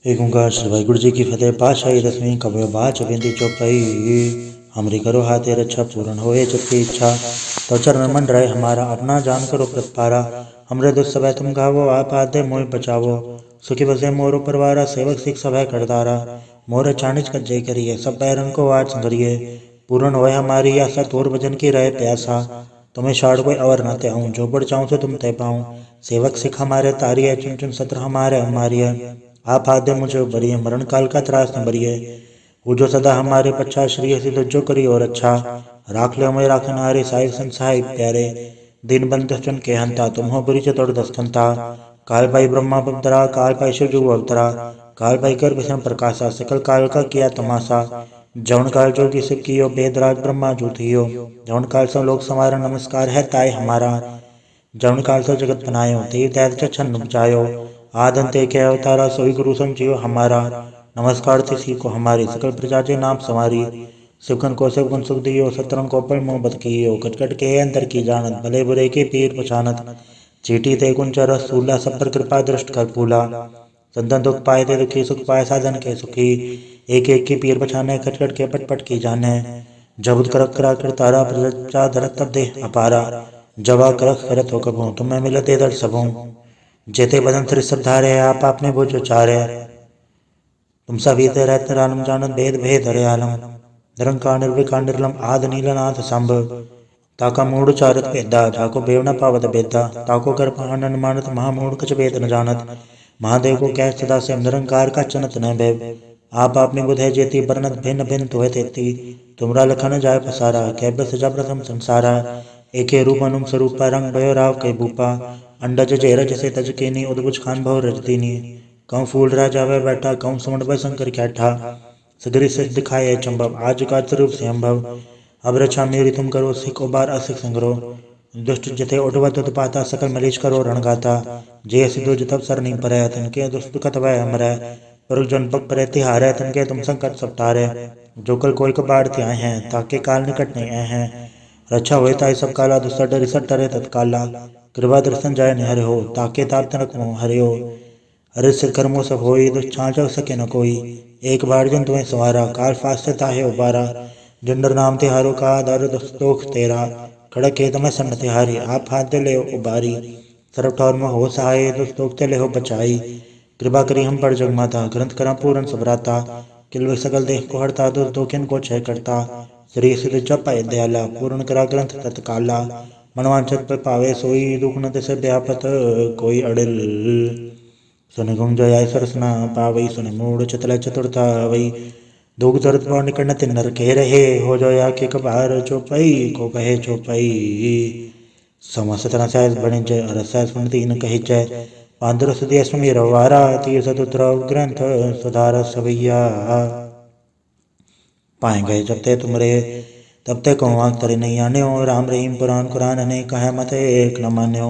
एक ओंकार श्री वाहिगुरु जी की फतेह। पातशाही दसवीं कव्य बाच बिंदी चौपाई। हमरी करो हाथे रक्षा पूर्ण होए चित्ती इच्छा। तो चरण मन रहे हमारा अपना जान करो प्रतपारा। हमरे दुष्ट सब तुम गावो आप आदे मोह बचावो। सुखी बसे मोरो परवारा सेवक सिख सब करदारा। मोर चाणिज कज्जय करिए सब बैरन को आज संगरिए। पूर्ण होए हमारी आशा तोर भजन की रहे प्यासा। तुम्हें शाड़ कोई अवर न त्याऊं जो बढ़ चाहूं तो तुम तय पाऊं। सेवक सिख हमारे तारिय चुन चुन सत्र हमारे हमारिय। आप आदे मुझे बरिए मरण काल का त्रास न बरिए। वो जो सदा हमारे पच्छा श्री हसी तो जो करी और अच्छा। राख ले मैं राखन हारे साहिब संसाहिब प्यारे। दिन बंद चुन के हंता तुम हो बुरी चतुर दस्तंता। काल पाई ब्रह्मा पवतरा काल पाई शिव जुग अवतरा। काल पाई कर विषम प्रकाशा सकल काल का किया तमाशा। जौन काल जोगी सिख कियो बेदराज ब्रह्मा जूथियो। जौन काल सब लोग समारा नमस्कार है ताय हमारा। जौन काल से जगत बनायो तीर दैत छन्न बचायो। आदंते के अवतारा सोई गुरु समझियो हमारा। नमस्कार तिसी को हमारी सकल प्रजा जे नाम समारी। शिवगन को शिवगुण सुख दियो सत्रन को पल मोहब्बत कियो। कटकट के अंतर की जानत भले बुरे के पीर पछानत। चीटी ते कुंचर सूला सब पर कृपा दृष्ट कर फूला। संतन दुख पाए ते दुखी सुख पाए साधन के सुखी। एक एक की पीर पछाने खटखट के पट पट की जाने। जब करक करा कर तारा प्रजा धरत तब दे अपारा। जवा करक करत हो कभू तुम्हें मिलते दर सबों। जेते बदन तिर सब धारे आप आपने बोझो चारे। तुम सभी ते रहते रालम जानत भेद भेद हरे आलम। निरंकार निर्विकार निर्लम आद नीलनाथ संभ। ताका मूढ़ चारत भेदा जाको बेव न पावत बेदा। ताको कर आनंद मानत महामूढ़ कछ भेद न जानत। महादेव को कह सदा से निरंकार का चनत न भय। आप आपने बुध है जेती बरनत भिन्न भिन्न तुहे तेती। तुमरा लखन जाय पसारा कैब सजा प्रथम संसारा। एके रूप अनुम स्वरूपा रंग भयो राव के भूपा। अंडज जेरज से तज केनी उदबुज खान भव रजदीनी। कौं फूल राजा वह बैठा कौं सुमण भय शंकर कैठा। सगरी से दिखाए चंबव आज का स्वरूप से अम्भव। अब रक्षा मेरी तुम करो सिख उबार असिख संग्रो। दुष्ट जथे उठवत उत्पाता सकल मलीच करो रणगाता। जे सिद्धो जतब सर नहीं परै तनके दुष्ट कत वह अमरै। पर जन पग परे तिहारै तनके तुम संकट सब टारे। जो कल कोई कबाड़ त्याए हैं ताके काल निकट नहीं आए हैं। रक्षा हुए ताई सब काला दुष्ट डर सट टरे तत्काला। कृपा दर्शन जाय निहर हो ताके ताप तनक मोह हरियो। हरे सिर कर्मो सब होई दुष्ट छाँच सके न कोई। एक बार जन तुम्हें सवारा काल फास्ट ताहे उबारा। जंडर नाम तिहारो का दर दोख तेरा। खड़क के तमें सन्न तिहारी आप हाथ दे ले उबारी। सरब ठौर में हो सहाय दुष्ट दोख ते ले हो बचाई। कृपा करी हम पर जग माता ग्रंथ करा पूरन सबराता। किल सकल देह को हरता दुष्ट दोखिन को क्षय करता। श्री सिद्ध जप दयाला पूर्ण करा ग्रंथ तत्काला। मनवांचत पर पावे सोई दुख न तिसे व्यापत कोई अड़िल। सुन गुम जय सरसना पावई सुन मूढ़ चतल चतुरता वही। दुख दर्द पौ निकट न तिन्नर के रहे हो जोया के कबार चौपाई को कहे चौपाई। समस्त रसायस बणिज रसायस तीन कही जय। पांदर सुदिय सुमी रवारा तीर सतुत्र ग्रंथ सुधार सवैया। पाए गए जब ते तुमरे तब ते कौन वाक तरे नहीं आने हो। राम रहीम पुराण कुरान ने कहा मत एक न मान्यो।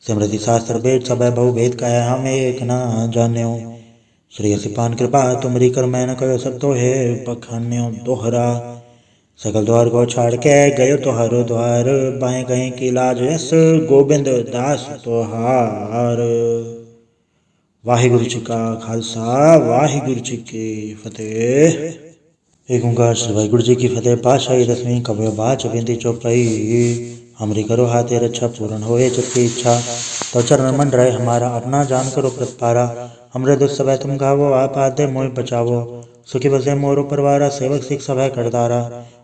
स्मृति शास्त्र वेद सब बहु भेद कहा हम एक न जान्यो। श्री सिपान कृपा तुमरी कर मैं न कहो सब तो है पखान्यो दोहरा। सकल द्वार को छाड़ के गयो तो हरो द्वार। बाएं गए की लाज यस गोबिंद दास तोहार। वाहिगुरु जी का खालसा वाहिगुरु जी की फतेह। एक ओंकार श्री वाहिगुरु जी की फतेह। पातशाही दसवीं कव्य बाच बिंदी चौपाई। हमरी करो हाथे रक्षा पूर्ण होए चित्ती इच्छा। तो चरण मन रहे हमारा अपना जान करो प्रतपारा। हमरे दुष्ट सब तुम गावो आप आदे मोह बचावो। सुखी बसे मोरो परवारा सेवक सिख सब करदारा।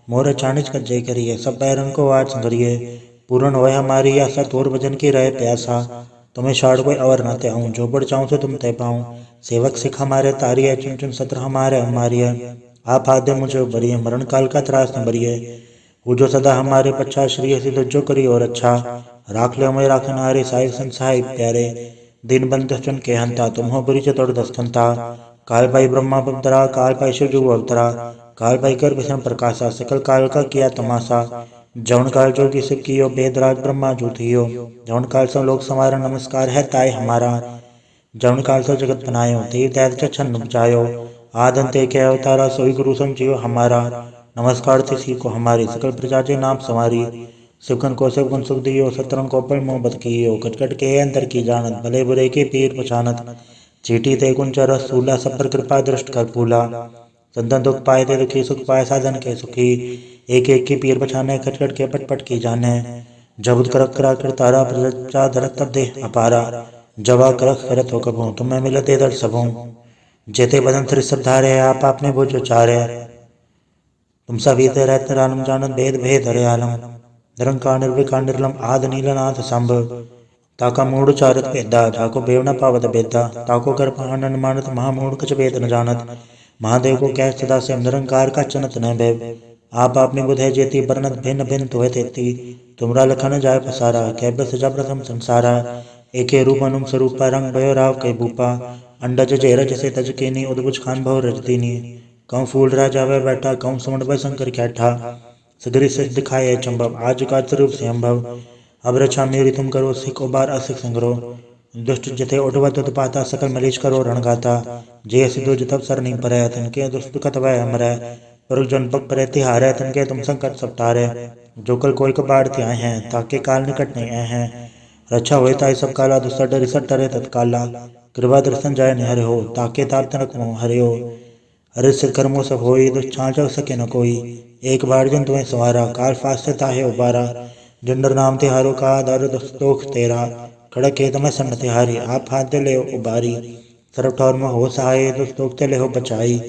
मोर चाणिज कज्जय करिए सब बैरन को आज संगरिए। पूर्ण होए हमारी आशा तोर भजन की रहे प्यासा। तुम्हें शाड़ कोई अवर न त्याऊं जो बढ़ चाहूं तो तुम तय पाऊं। सेवक सिख हमारे तारिय चुन चुन सत्र हमारे हमारिय। आप आदे मुझे बरिए मरण काल का त्रास न बरिए। वो जो सदा हमारे पच्छा श्री हसी तो जो करी और अच्छा। राख ले मैं राखन हारे साहिब संसाहिब प्यारे। दिन बंद चुन के हंता तुम हो बुरी चतुर दस्तंता। काल पाई ब्रह्मा पवतरा काल पाई शिव जुग अवतरा। काल पाई कर विषम प्रकाशा सकल काल का किया तमाशा। जौन काल जोगी सिख कियो बेदराज ब्रह्मा जूथियो। जौन काल सब लोग समारा नमस्कार है ताय हमारा। जौन काल से जगत बनायो तीर दैत छन्न बचायो। आदंते के अवतारा सोई गुरु समझियो हमारा। नमस्कार तिसी को हमारी सकल प्रजा जे नाम समारी। शिवगन को शिवगुण सुख दियो सत्रन को पल मोहब्बत कियो। कटकट के अंतर की जानत भले बुरे के पीर पछानत। चीटी ते कुंचर स्थूला सब पर कृपा दृष्ट कर फूला। संतन दुख पाए ते दुखी सुख पाए साधन के सुखी। एक एक की पीर बछाने खटखट के पट पट की जाने। जब कर करा कर तारा प्रजा धरत तब दे अपारा। जवा करख करत हो कबू तुम्हें मिलते दर सबों। जेते बदन श्री सब धारे आप आपने बोझ उचारे। तुम सभी ते रहते रानम जानत भेद भेद हरे आलम। निरंकार निर्विकार निर्लम आद नीलनाथ संभ। ताका मूढ़ चारत भेदा जाको बेव न पावत बेदा। ताको कर पहानन मानत महामूढ़ कछ भेद न जानत। महादेव को कह सदा से निरंकार का चनत न भय। आप आपने बुधे जेती बरनत भिन्न भिन्न तुहे तेती। तुमरा लखन जाय पसारा कैब सजा प्रथम संसारा। एके रूप अनुम स्वरूप रंग भयो राव कै भूपा। अंडज जेरज से तज केनी उद्भुज खान भव रजदीनी। कौं फूल राजा वह बैठा कौं सुमण भय शंकर कैठा। सगरी सच दिखाए चंबव आज का स्वरूप से अम्भव। अब रक्षा मेरी तुम करो सिख उबार असिख संग्रो। दुष्ट जथे उठवत उत्पाता सकल मलीच करो रणगाता। जे सिद्धो जतब सर नहीं परै तनके दुष्ट कत वह अमरै। पर जन पग परे तिहारै तनके तुम संकट सब टारे। जो कल कोई कबाड़ त्याय हैं ताके काल निकट नहीं आए हैं। रक्षा हुए ताई सब काला दुस्तर डरि सट टरे तत्काला। कृपा दर्शन जाय निहर हो ताके ताप तनक मोह हरे हो। अरे सिर कर्मो सब होई दुष्छांच सके न कोई। एक बार जन तुम्हें सवारा काल फास्ट ताहे उबारा। जंडर नाम तिहारो का दर दुस्तोख तेरा। खड़क खेत में सन्न तिहारी आप हाथ दे ले उबारी। सर्व ठौर में हो सहाय दुस्तोख ते ले हो बचाई।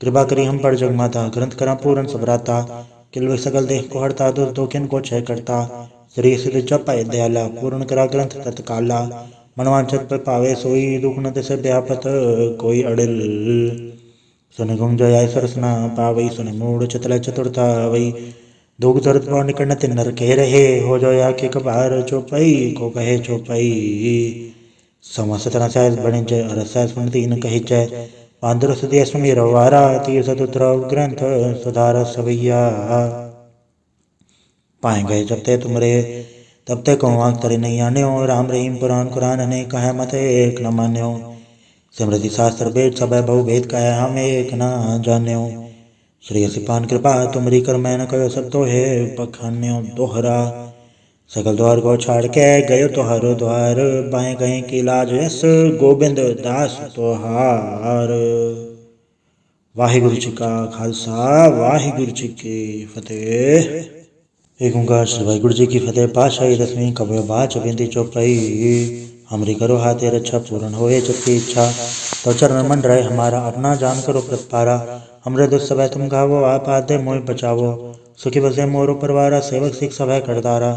कृपा करी हम पर जग माता ग्रंथ करा पूरन सबराता। किलवे सकल देह को हरता दुर्दोखिन को क्षय करता। श्री सिद्ध जप पाए दयाला पूर्ण करा ग्रंथ तत्काला। मनवांचत पर पावे सोई दुख न तिसे व्यापत कोई अड़िल। सुन गुम जय सरसना पावई सुन मूढ़ चतल चतुरता वही। दुख दर्द पाव निकट न तिन्नर कह रहे हो जो या के कबार चौपाई को कहे चौपाई। समस्त रसायस बणि जय रसायस बण तीन कही जय। पांदर सुदिय सुमीर वारा तीर सतुत्र ग्रंथ सुधार सवैया। पाए गए जब ते तुमरे तब ते कहूँ आंख तरे नहीं आन्यो। राम रहीम पुराण कुरान ने कहे मत एक न मान्यो। स्मृति शास्त्र वेद सब बहु भेद कहे हम एक न जान्यो। श्री सिपान कृपा तुमरी कर मैं न कहो सब तो है पखान्यो दोहरा। सकल द्वार को छाड़ के गयो तोहारो द्वार। बाएं गए की लाज यस गोबिंद दास तोहार। वाहिगुरु जी का खालसा वाहिगुरु जी की फतेह। एक ओंकार श्री वाहिगुरु जी की फतेह। पातशाही दसवीं कबीर बाच बिंदी चौपाई। हमरी करो हाथे रक्षा पूर्ण होए जबकि इच्छा। तो चरण मन रहे हमारा अपना जान करो प्रतपारा। हमरे दुष्ट सब तुम गावो आप आदे मोह बचावो। सुखी बसे मोरो परवारा सेवक सिख सब करदारा।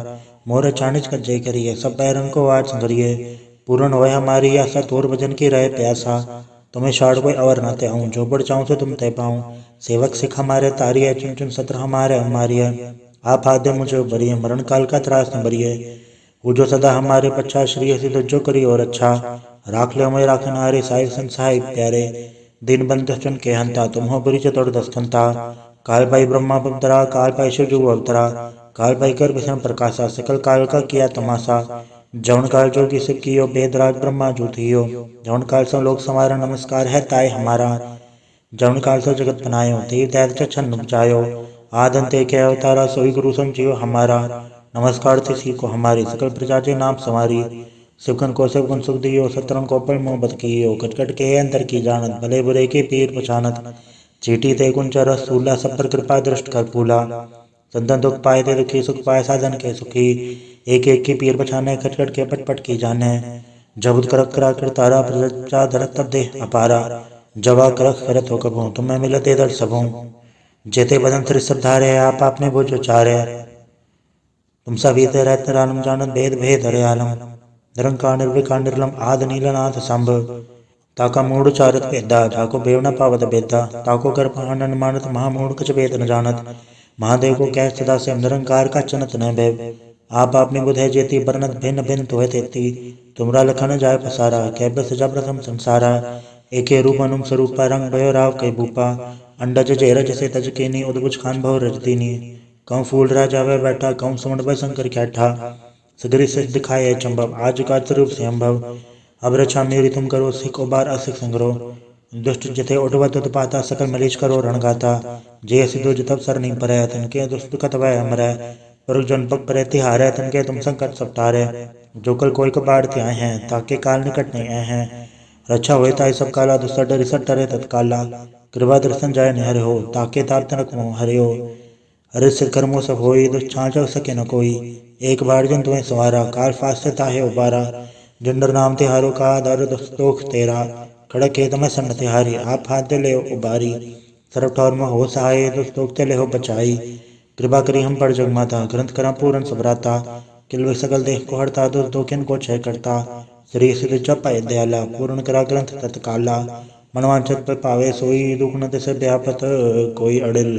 मोर चाणिज कर जय करिए सब पैरन को आज संगरिए। पूर्ण होए हमारी आशा तोर भजन की रहे प्यासा। तुम्हें शाड़ कोई अवर न ते आऊँ जो बढ़ चाहूँ तो तुम ते पाऊँ। सेवक सिख हमारे तारिये चुन चुन सत्र हमारे हमारिये। आप आदे मुझे बरिए मरण काल का त्रास न बरिए। वो जो सदा हमारे पच्छा श्री सिद्ध जो करी और अच्छा। राख ले मैं राखन हारे साहिब संसाई प्यारे। दिन बंद चुन के हंता तुम हो बुरी चतुर दस्तंता। काल पाई ब्रह्मा पवतरा काल पाई शिव जो अवतरा। काल पाई कर विष्णु प्रकाशा सकल काल का किया तमाशा। जौन काल जोगी शिव कियो वेदराज ब्रह्मा जो थियो। जौन काल सो लोक समारा नमस्कार है ताय हमारा। जौन काल सो जगत बनायो देव दैत्य छन्न बचायो। आदंते के अवतारा सोई गुरु समझियो हमारा। नमस्कार तिसी को हमारी सकल प्रजा जे नाम समारी। शिवकन को शिव गुण सुख दियो सत्रन को पल मोह बत कियो। कटकट के अंतर की जानत भले बुरे के पीर पछानत। चीटी ते कुंचर स्थूला सब पर कृपा दृष्ट कर फूला। संतन दुख पाए ते दुखी सुख पाए साधन के सुखी। एक एक की पीर बछाने खटखट के पट पट की जाने। जब करक करा कर तारा प्रजा धरत तब दे अपारा। जवा करख करत हो कबू तुम्हें मिलते दर सबों। जेते बदन श्री सब धारे आप आपने बोझ उचारे। तुम सभी ते रहते रानम जानत भेद भेद हरे आलम। निरंकार निर्विकार निर्लम आद नीलनाथ संभ। ताका मूढ़ चारत भेदा जाको बेव न पावत बेदा। ताको कर पहानन मानत महामूढ़ कछ भेद न जानत। महादेव को कह सदा से निरंकार का चनत न भय। आप आपने बुधे जेती बरनत भिन्न भिन्न तुहे तेती। तुमरा लखन जाय पसारा कैब सजा प्रथम संसारा। एके रूप अनुम स्वरूप रंग भयो राव कै भूपा। अंडज जेरज से तज केनी उद्भुज खान भव रजदीनी। कौं फूल राजा वह बैठा कौं सुमण भय शंकर कैठा। सगरी सच दिखाए चंबव आज का स्वरूप से अम्भव। अब रक्षा मेरी तुम करो सिख उबार असिख संग्रो। दुष्ट जथे उठवत उत्पाता सकल मलीच करो रणगाता। जे सिद्धो जतब सर नहीं परै तनके दुष्ट कत वह अमरै। पर जन पग परे तिहारै तनके तुम संकट सब टारे। जो कल कोई कबाड़ त्याय हैं ताके काल निकट नहीं आए हैं। रक्षा होए ताई सब काला दुस्सा डरि सट टरे तत्काला कृपा दर्शन जाय निहर हो ताके ताप तनक मोह हरे हो। अरे सिर कर्मो सब होई दुष्छांच सके न कोई एक बार जन तुम्हें सवारा काल फास्ट ताहे उबारा जंडर नाम तिहारो का दर दुस्तोख तेरा खड़क खेत में सन्न तिहारी आप हाथ दे ले उबारी सरब ठौर में हो सहाय दुस्तोख ते ले हो बचाई कृपा करी हम पर जगमाता ग्रंथ करा पूरन सबराता किल सकल देह को हरता दुर्दोखिन को क्षय करता श्री सिद्ध चपाय दयाला पूर्ण करा ग्रंथ तत्काला मनवांचत पर पावे सोई दुख न तिस व्यापत कोई अड़िल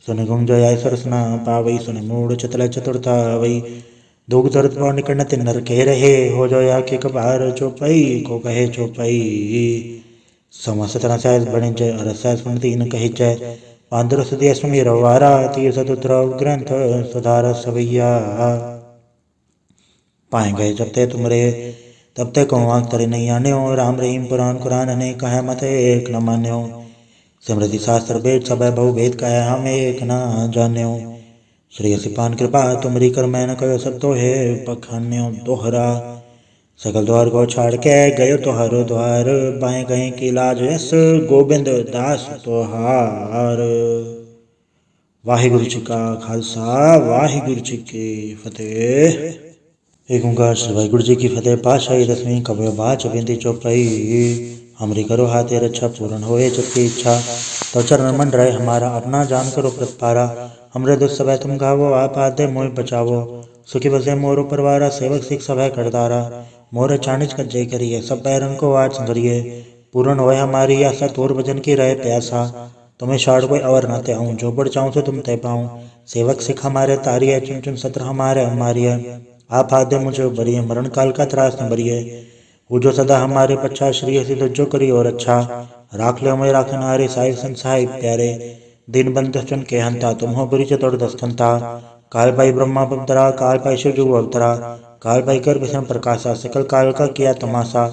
सुन गुंग जय सरसना पावई सुन मूड चतल चतुर्था वही दुख दर्द पौ निकट तिन्नर कह रहे हो जोया के कबार चौपाई को कहे चौपाई समस्त रसायस बणिज रसायस तीन कही जय पांदर सुदिय सुमी रवारा तीर सतुत्र ग्रंथ सुधार सवैया पाए गए जब ते तुमरे तब ते कौवाक तरे नहीं आन्यो राम रहीम पुराण कुरान अनेक कहे मत एक न मान्यो स्मृति शास्त्र वेद सब बहु भेद कहे हम एक न जान्यो श्री सिपान कृपा तुमरी कर मैं न कहो सब तो है पखान्यो दोहरा सकल द्वार को छाड़ के गयो तोहारो द्वार बाएं गए की लाज यस गोबिंद दास तोहार। वाहिगुरु जी का खालसा वाहिगुरु जी की फतेह। एक ओंकार श्री वाहिगुरु जी की फतेह। पातशाही दसवीं कबीर बाच बिंदी चौपाई हमरी करो हाथे रक्षा पूर्ण होए चुकी इच्छा तो चरण मन रहे हमारा अपना जान करो प्रतपारा हमरे दुष्ट सभय तुम गावो आप आदे मोह बचावो सुखी बसे मोरो परवारा सेवक सिख सभय करदारा मोर चाणिज कज्जय करिए सब बैरन को आज संगरिए पूर्ण होए हमारी आशा तोर भजन की रहे प्यासा तुम्हें शाड़ कोई अवर न ते आऊँ जो बढ़ चाहूँ तो तुम तय पाऊँ सेवक सिख हमारे तारिय चुन चुन सत्र हमारे हमारी आप आदे मुझे बरिए मरण काल का त्रास न बरिए वो जो सदा हमारे पच्छा श्री सिद्ध जो करी और अच्छा राख ले हमें राखन हारे साहिब संसाई प्यारे दिन बंद चुन के हंता तुम हो बुरी चतुर दस्कंता काल पाई ब्रह्मा पवतरा काल पाई शिव जो अवतरा काल पाई कर विष्णु प्रकाशा सकल काल का किया तमाशा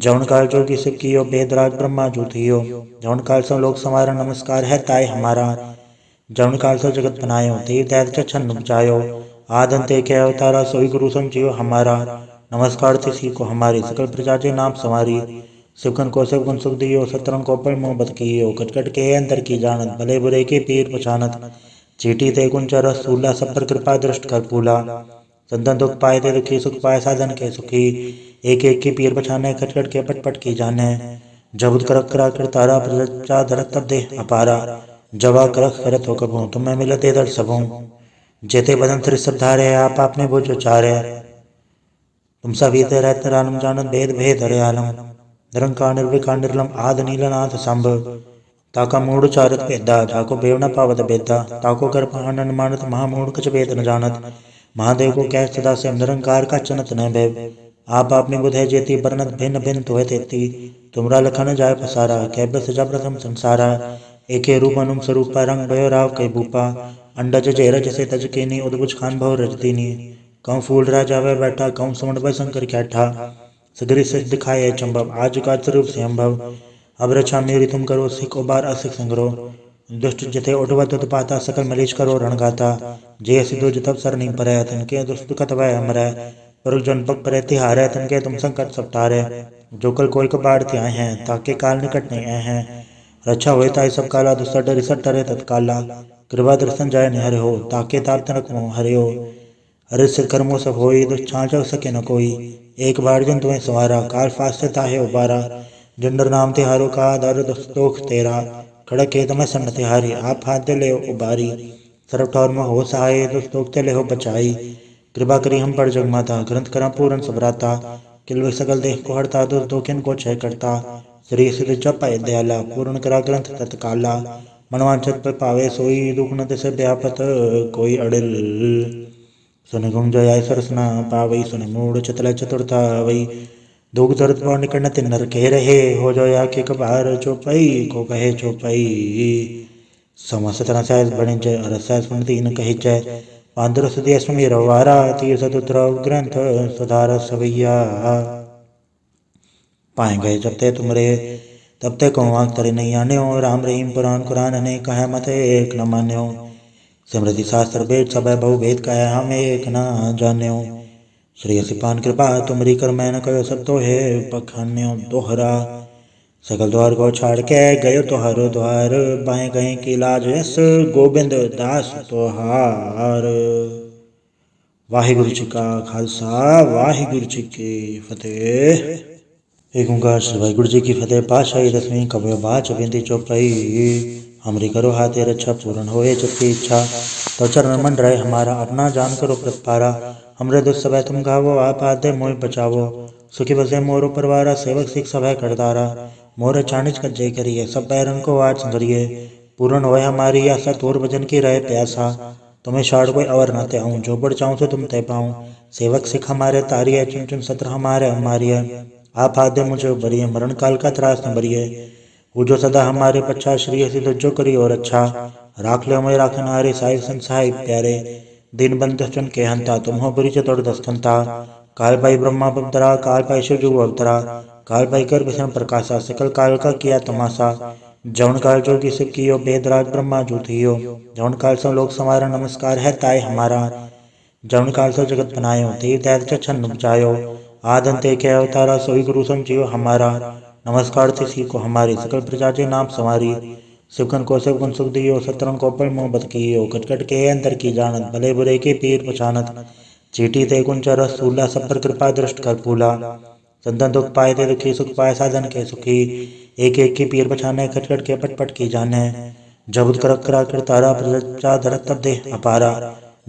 जौन काल जोगी सिख कियो बेदराज ब्रह्मा जूथियो जौन काल से लोक समारा नमस्कार है ताय हमारा जौन काल से जगत बनायो तीर दैत छन उपजायो आदंते के अवतारा सोई गुरु संजीव हमारा नमस्कार तिसी को हमारी सकल प्रजा के नाम समारी शिवकन को शिवगुण सुख दियो सतरन को पर मोहब्बत कियो कटकट के अंदर की जानत भले बुरे के पीर पछानत चीटी ते कुंच रस सूला सब पर कृपा दृष्ट कर पूला संतन दुख पाए ते दुखी सुख पाए साधन के सुखी एक एक की पीर पछाने खटखट के पटपट की जाने जबुत करक करा कर तारा प्रजा धरत तब दे अपारा जवा करक करत हो कबू तुम्हें मिलते दर सबों जेते बदन तिर सब धारे आप आपने बोझ चारे तुम सभी ते रहते रानम जानत भेद भेद हरे आलम निरंकार निर्विकार निर्लम आद नीलनाथ संभ ताका मूढ़ चारत भेदा ताको बेवना पावत बेदा ताको कर पहानन मानत महामूढ़ कछ भेद न जानत महादेव को कह सदा से निरंकार का चनत न भय आप आपने बुधे जेती बरनत भिन्न भिन्न तुहे तेती तुमरा लखन जाय पसारा कैब सजा प्रथम संसारा एके रूप अनुम स्वरूपा रंग भयो राव कै भूपा अंडज जेरज से तज केनी उद्भुज खान भव रजदीनी कौं फूल राजा वह बैठा कौं समण भय शंकर कैठा सगरी सच दिखाए चंबव आज का स्वरूप से अम्भव अब रक्षा मेरी तुम करो सिख उबार असिख संग्रो दुष्ट जथे उठवत पाता सकल मलीच करो रणगाता जे सिद्धो जतब सर नहीं परै तनके दुष्ट कत वह हमरै पर जन पग परे तिहारै तनके तुम संकट सब टारे जो कल कोई कबाड़ त्याए हैं ताके काल निकट नहीं आए हैं रक्षा हुए ताई सब काला दुस्सा डरि सट टरे तत्काला कृपा दर्शन जाय निहर हो ताके ताप तनक मोह हरे हो। अरे सिर कर्मो सब होई दुष्छांच सके न कोई एक बार जन तुम्हें सवारा काल फास्ट ताहे उबारा जंडर नाम तिहारो का दर दुस्तोख तेरा खड़क खेत में सन्न तिहारी आप हाथ दे ले उबारी सरब ठौर में हो सहाय दुस्तोख ते ले हो बचाई कृपा करी हम पर जगमाता ग्रंथ करा पूरन सबराता किल सकल देह को हरता दुर्दोखिन को क्षय करता श्री सिद्ध चपाय दयाला पूर्ण करा ग्रंथ तत्काला मनवांचत पर पावे सोई दुख न तिस व्यापत कोई अड़िल सुन गुंग जय सरसना पावई सुन मूड चतल चतुर्था वही दुख दर्द पौ निकट तिन्नर कह रहे हो जोया के कबार चौपाई को कहे चौपाई समस्त रसायस बणिज रसायस तीन कही जय पांदर सुदिय सुमी रवारा तीर सतुत्र ग्रंथ सुधार सवैया पाए गए जब ते तुमरे तब ते कौवाक तरे नहीं आन्यो राम रहीम पुराण कुरान अनेक कहे मत एक न मान्यो स्मृति शास्त्र वेद सब बहु भेद कहे हम एक न जान्यो श्री असिपान कृपा तुमरी कर मैं न कयो सब तो है पखान्यो दोहरा। सकल द्वार को छाड़ के गयो तोहारो द्वार, बाएं गए की लाज यस गोबिंद दास तोहार। वाहिगुरु जी का खालसा वाहिगुरु जी की फतेह। एक ओंकार श्री वाहिगुरु जी की फतेह। पातशाही दसवीं कबीर बाच बिंदी चौपाई। हमरी करो हाथे रक्षा पूर्ण होए चित्ती इच्छा, तो चरण मन रहे हमारा अपना जान करो प्रतिपारा। हमरे दुष्ट सब तुम गावो आप आदे मोहि बचावो, सुखी बसे मोरो परवारा सेवक सिख सब करदारा। मोर चाणिज कज्जय करिए सब बैरन को आज संगरिए, पूर्ण होए हमारी आशा तोर भजन की रहे प्यासा। तुम्हें छाड़ कोई अवर न ते आऊं, जो बढ़ चाहूं तो तुम तय पाऊं। सेवक सिख हमारे तारिय चुन चुन सत्र हमारे हमारिय, आप आदे मुझे उबरिए मरण काल का त्रास न बरिए। वो जो सदा हमारे पच्छा श्री सिद्ध जो करी और अच्छा, राख ले मैं राखन हारे साहिब संसाई प्यारे। दिन बंद चुन के हंता तुम हो बुरी चतुर दस्तंता, काल पाई ब्रह्मा बवतरा काल पाई शिव जो अवतरा। काल पाई कर विषम प्रकाशा सकल काल का किया तमाशा, जवन काल जोगी शिव कियो वेदराज ब्रह्मा जो थियो। जवन काल से लोक समारा नमस्कार है ताय हमारा, जवन काल से जगत बनायो देव दैत्य छन्न बुझायो। आद अंत एक अवतारा सोई गुरु समझियो हमारा, नमस्कार तिसी को हमारी सकल प्रजा जे नाम संवारी। शिवकन को शिवगुण सुख दियो सत्रन को पल मोहब्बत कियो, कटकट के अंतर की जानत भले बुरे के पीर पछानत। चीटी ते कुंचर सूला सब पर कृपा दृष्ट कर फूला, संतन दुख पाए ते दुखी सुख पाए साधन के सुखी। एक एक की पीर पछाने खटखट के पट की जाने, जब कर करा कर तारा प्रजा धरत तब दे अपारा।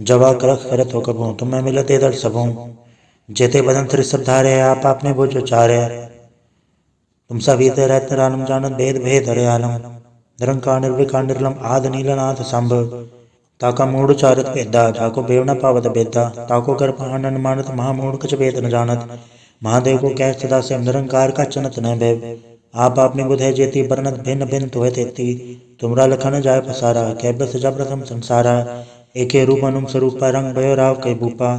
जवा करख करत हो कबू तुम्हें मिलते दर सबों, जेते बदन श्री सब धारे आप आपने बोझ चारे। तुम सभी ते रहते रानम जानत भेद भेद हरे आलम, निरंकार निर्विकार निर्लम आद नीलनाथ संभ। ताका मूढ़ चारत भेदा जाको बेव न पावत बेदा, ताको कर पहानन मानत महामूढ़ कछ भेद न जानत। महादेव को कह सदा से निरंकार का चनत न भय, आप आपने बुधे जेती बरनत भिन्न भिन्न तुहे तेती। तुमरा लखन जाय पसारा कैब सजा प्रथम संसारा, एके रूप अनुम स्वरूपा रंग भयो राव कई भूपा।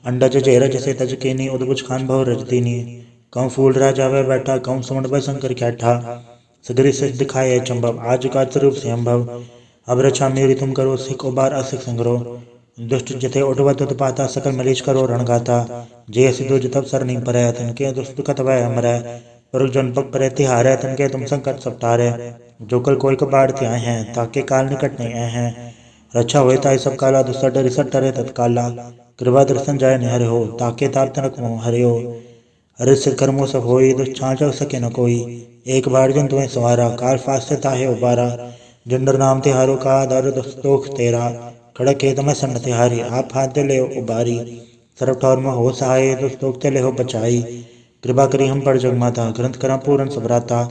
अंडज जेरज से तज केनी उदबुज खान भव रजदीनी, कौं फूल राजा वह बैठा कौं सुमण भय शंकर कैठा। सगरी से दिखाए चंबव आज का स्वरूप से अम्भव, अब रक्षा मेरी तुम करो सिख उबार असिख संग्रो। दुष्ट जथे उठवत उत्पाता सकल मलीच करो रणगाता, जे सिद्धो जतब सर नहीं परै तनके दुष्ट कत वह अमरै। पर जन पग परे तिहारै तनके तुम संकट सब टारे, जो कल कोई कबाड़ त्याए हैं ताके काल निकट नहीं आए हैं। रक्षा होए ताई सब काला दुष्ट डरि सट टरे तत्काला, कृपा दर्शन जाय निहर हो ताके ताप तनक मोह हरे हो। अरे सिर कर्मो सब होई दुष्ट छाँच सके न कोई, एक बार जन तुम्हें सवारा काल फास्ट ताहे उबारा। जंडर नाम तिहारो का दर दुस्तोख तेरा, खड़क के तम सन्न तिहारी आप हाथ दे ले उबारी। सर्व ठौर में हो सहाय दुस्तोख ते ले हो बचाई, कृपा करी हम पर जगमाता ग्रंथ करा पूरन सबराता।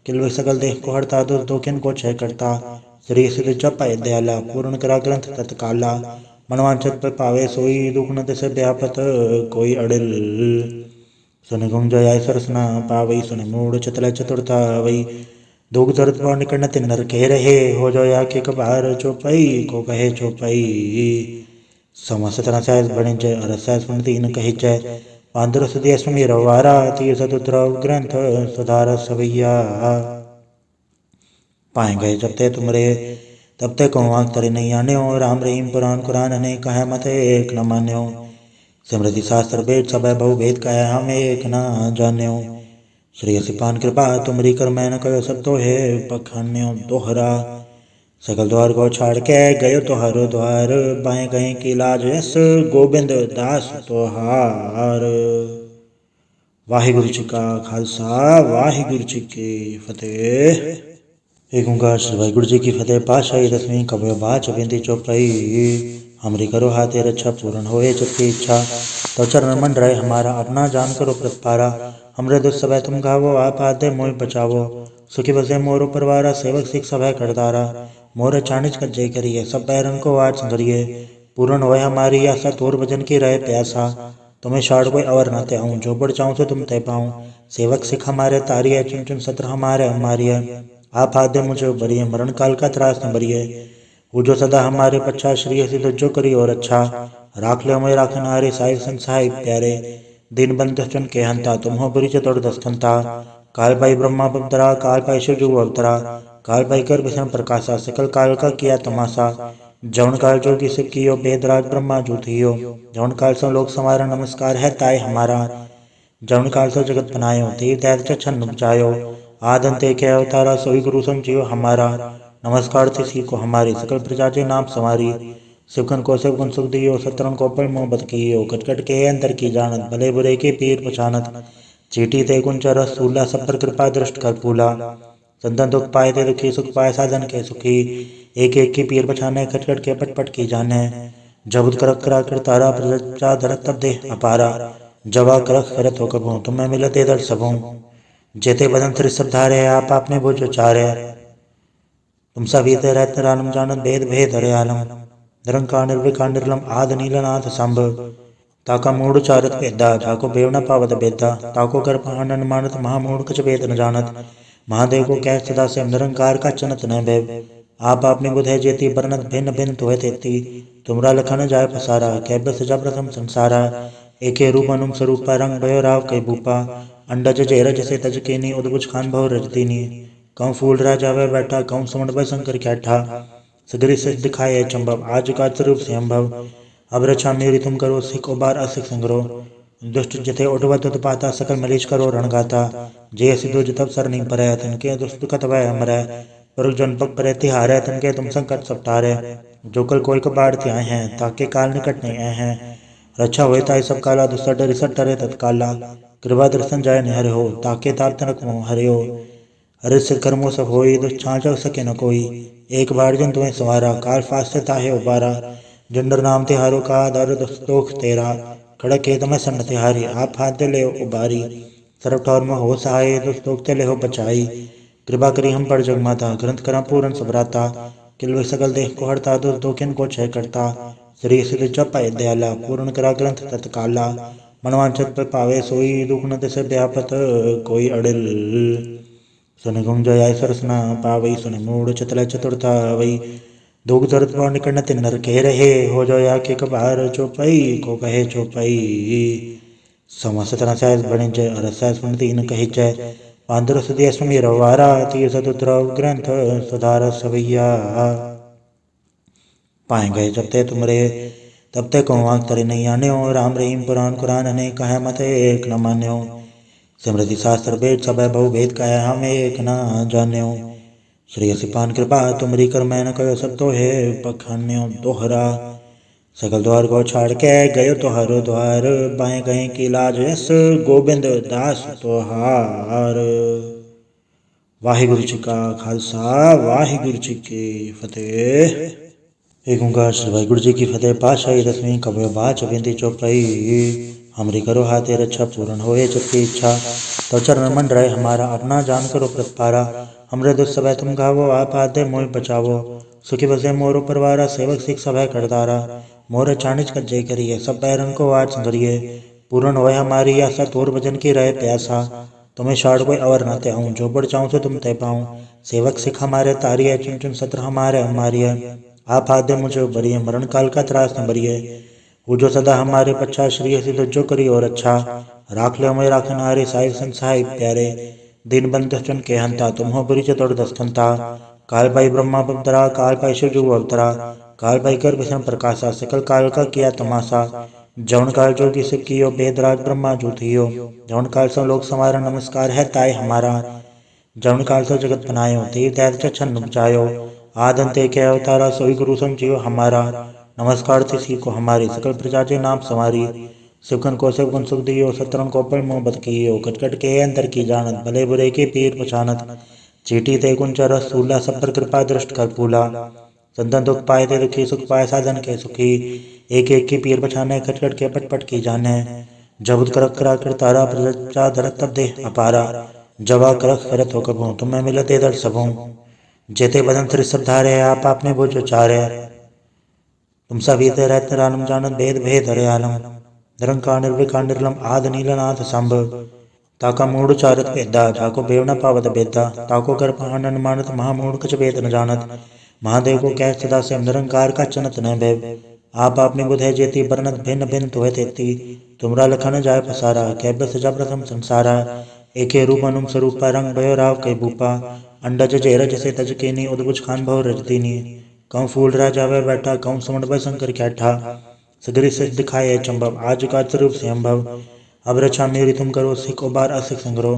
किल सकल देह को हरता दुष्ट दोखिन को क्षय करता, श्री सिद्ध जप दयाला पूर्ण करा ग्रंथ तत्काला। मनवांचत पर पावे सोई दुख न तिस व्यापत कोई अड़िल, सुन गुम जय सरसना पावई सुन मूढ़ चतुर चतुरता वही। दुख दर्द पर निकट तिन नर कह रहे हो जो या के कबार चौपाई को कहे चौपाई। समस्त सहज बने जय अर सहज बन तीन कहे जय, पांदर सुदिय सुमी रवारा तीर सतुद्रव ग्रंथ सुधार सवैया। पाए गए जब ते तुमरे तब ते कौन आंख तरे नहीं आन्यो, राम रहीम पुराण कुरान ने कहे मत एक न मान्यो। स्मृति शास्त्र वेद सब बहु भेद कहे हम एक न जान्यो। श्री असिपान कृपा तुमरी कर मैं न कयो सब तो है पखान्यो दोहरा। सकल द्वार को छाड़ के गयो तोहारो द्वार, बाएं गए की लाज यस गोबिंद दास तोहार। वाहिगुरु जी का खालसा वाहिगुरु जी की फतेह। एक ओंकार श्री वाहिगुरु जी की फतेह। पातशाही दसवीं कबीर बाच बिंदी चौपाई। हमरी करो हाथे रक्षा पूर्ण होए चित्ती इच्छा, तो चरण मन रहे हमारा अपना जान करो प्रतिपारा। हमरे दुष्ट सब तुम गावो आप आदे मोहि बचावो, सुखी बसे मोरो परवारा सेवक सिख सब करदारा। मोर चाणिज कज्जय करिए सब बैरन को आज संगरिए, पूर्ण होए हमारी आशा तोर भजन की रहे प्यासा। तुम्हें छाड़ कोई अवर न ते आऊं, जो बढ़ चाहूं तो तुम तय पाऊं। सेवक सिख हमारे तारिय चुन चुन सत्र हमारे हमारिय, आप आदे मुझे उबरिए मरण काल का त्रास न बरिए। वो जो सदा हमारे पच्छा श्री सिद्ध जो करी और अच्छा, राख ले मैं राखन हारे साहिब संसाई प्यारे। दिन बंद चुन के हंता तुम हो बुरी चतुर दस्तंता, काल पाई ब्रह्मा बवतरा काल पाई शिव जो अवतरा। काल पाई कर विषम प्रकाशा सकल काल का किया तमाशा, जौन काल जोगी सिख कियो बेदराज ब्रह्मा जूथियो। जौन काल सो लोक समारा नमस्कार है ताय हमारा। जौन काल सो जगत बनायो तीर दैत छन्न बचायो। आदंते के अवतारा सोई गुरु समझियो हमारा। नमस्कार तिसी को हमारी सकल प्रजा जे नाम समारी। शिवकन को शिवगुण सुख दियो सतरन को पल मोहब्बत कियो। कटकट के अंतर की जानत भले बुरे के पीर पछानत। चीटी ते कुंचर सूला सब पर कृपा दृष्ट कर फूला। संतन दुख पाए थे दुखी सुख पाए साधन के सुखी। एक एक की पीर पछाने खटखट के पट पट की जाने। जब करक करा कर तारा प्रजा धरत तब दे अपारा। जवा करक करत हो कबू तुम्हें मिलते दर सबों। जेते बदन तिर सब धारे आप आपने बोझ चारे। तुम सभी ते रहते रानम जानत भेद भेद हरे आलम। निरंकार निर्विकार निर्लम आद नीलनाथ संभ। ताका मूढ़ चारत भेदा जाको बेव न पावत बेदा। ताको कर आनंद मानत महामूढ़ कछ भेद न जानत। महादेव को कह सदा से निरंकार का चनत न भय। आप आपने बुध है जेती बरनत भिन्न भिन्न तो है तेती। तुमरा लखन जाय पसारा कैब सजा प्रथम संसारा। एके रूप अनुम स्वरूपा रंग भयो राव कई भूपा। अंडज जेरज से तज केनी उदबुज खान भव रजतीनी। कौं फूल राजा वह बैठा कौं सुमन भय शंकर कैठा। सगरी सच दिखाए चंबव आज का स्वरूप से अम्भव। अब रक्षा मेरी तुम करो सिख उबार असिख संग्रो। दुष्ट जथे उठवत पाता सकल मलीच करो रणगाता। जे सिद्धो जतब सर नहीं परै तनके दुष्ट कत वह अमरै। पर जन पग परे तिहारै तनके तुम संकट सब टारे। जो कल कोई कबाड़ त्याय हैं ताके काल निकट नहीं आए हैं। रक्षा हुए ताई सब काला दुस्तर डरि सट टरे तत्काला। कृपा दर्शन जाय निहर हो ताके ताप तनक मोह हरे हो। हरे सिर कर्मो सब होई दुष्ट छाँच सके न कोई। एक बार जन तुम्हें सवारा काल फास्ट ताहे उबारा। जंडर नाम तिहारो का दर दोख तेरा। खड़क के तमें सन्न तिहारी आप हाथ ले उबारी। सरब ठौर में हो सहाय दुष्टोक ते ले हो बचाई। कृपा करी हम पर जगमाता ग्रंथ करा पूरन सबराता। किल सकल देह को हरता दुर्दोखिन को क्षय करता। श्री सिद्ध जप दयाला पूर्ण करा ग्रंथ तत्काला। मनवांचत पर पावे सोई दुख न तिसे व्यापत कोई अड़िल। सुन गुम जय सरसना पावई सुन मूढ़ चतल चतुरता वही। दुख दर्द पर निकट तिन नर कह रहे हो जाया के कबार चौपाई को कहे चौपाई। समस्त रसायस बने जय रसायस तीन कहे जय। पांदर सुदिया सुमी रवारा तीर सतुद्रव ग्रंथ सुधार सवैया। पाए गए जब ते तुमरे तब ते को वाक तरे नहीं आने हो। राम रहीम पुराण कुरान ने कहा मत एक न मान्यो। स्मृति शास्त्र वेद सब बहु भेद कहा हम एक न जान्यो। श्री सिपान कृपा तुमरी कर मैं न कहो सब तो है पखान्यो दोहरा। सकल द्वार को छाड़ के गयो तो हरो द्वार। बाएं गए की लाज यस गोबिंद दास तोहार। वाहिगुरु जी का खालसा वाहिगुरु जी की फतेह। एक ओंकार श्री वाहिगुरु जी की फतेह। पातशाही दसवीं कबयो बाच बिंदी चौपाई। हमरी करो हाथे रक्षा पूर्ण होए जबकि इच्छा। तो चरण मन रहे हमारा अपना जान करो प्रतपारा। हमरे दुष्ट सब तुम गावो आप आदे मोह बचावो। सुखी बसे मोरो परवारा सेवक सिख सब करदारा। मोर चाणिज कज्जे करिए सब बैरन को आज संगरिए। पूर्ण होए हमारी आशा तोर भजन की रहे प्यासा। तुम्हें छाड़ कोई अवर न ते आऊँ जो बढ़ चाहूँ तो तुम तय पाऊँ। सेवक सिख हमारे तारिय चुन चुन सत्र हमारे हमारिय। आप आदे मुझे बरिए मरण काल का त्रास न बरिए। वो जो सदा हमारे पच्छा श्री सिद्ध जो करी और अच्छा। राख ले मैं राखन हारे साहिब संसाहिब प्यारे। दिन बंद चुन के हंता तुम हो बुरी चतुर दस्तंता। काल पाई ब्रह्मा पवतरा काल पाई शिव जू अवतरा। काल पाई कर विषम प्रकाशा सकल काल का किया तमाशा। जौन काल जोगी सिख कियो बेदराज ब्रह्मा जूथियो। जौन काल सो लोक समारा नमस्कार है ताय हमारा। जौन काल सो जगत बनायो तीर दैत छन्न बचायो। आदंते के अवतारा सोई गुरु समझियो हमारा। नमस्कार तिसी को हमारी सकल प्रजा जे नाम समारी। शिवकन को शिवगुण सुख दियो सतरन को पल मोहब्बत कियो। कटकट के अंतर की जानत भले बुरे के पीर पछानत। चीटी ते कुंचर सूला सब पर कृपा दृष्ट कर फूला। संतन दुख पाए थे दुखी सुख पाए साधन के सुखी। एक एक की पीर पछाने खटखट के पट पट की जाने। जब करक करा कर तारा प्रजा धरत तब दे अपारा। जवा करक करत हो कबू तुम्हें मिलते दर सबों। जेते बदन तिर सब धारे आप आपने बोझ चारे। तुम सभी ते रहते रानम जानत भेद भेद हरे आलम। निरंकार निर्विकार निर्लम आद नीलनाथ संभ। ताका मूढ़ चारत भेदा जाको बेव न पावत बेदा। ताको कर आनंद मानत महामूढ़ कछ भेद न जानत। महादेव को कह सदा से निरंकार का चनत न भय। आप आपने बुध है जेती बरनत भिन्न भिन्न तो है तेती। तुमरा लखन जाय पसारा कैब सजा प्रथम संसारा। एके रूप अनुम स्वरूपा रंग भयो राव कई भूपा। अंडज जेरज से तज केनी उदबुज खान भव रजतीनी। कौं फूल राजा वह बैठा, कौं सुमण भय शंकर कैठा। सगरी सच दिखाए चंबव, आज का स्वरूप से अम्भव। अब रक्षा मेरी तुम करो, सिख उबार असिख संग्रो।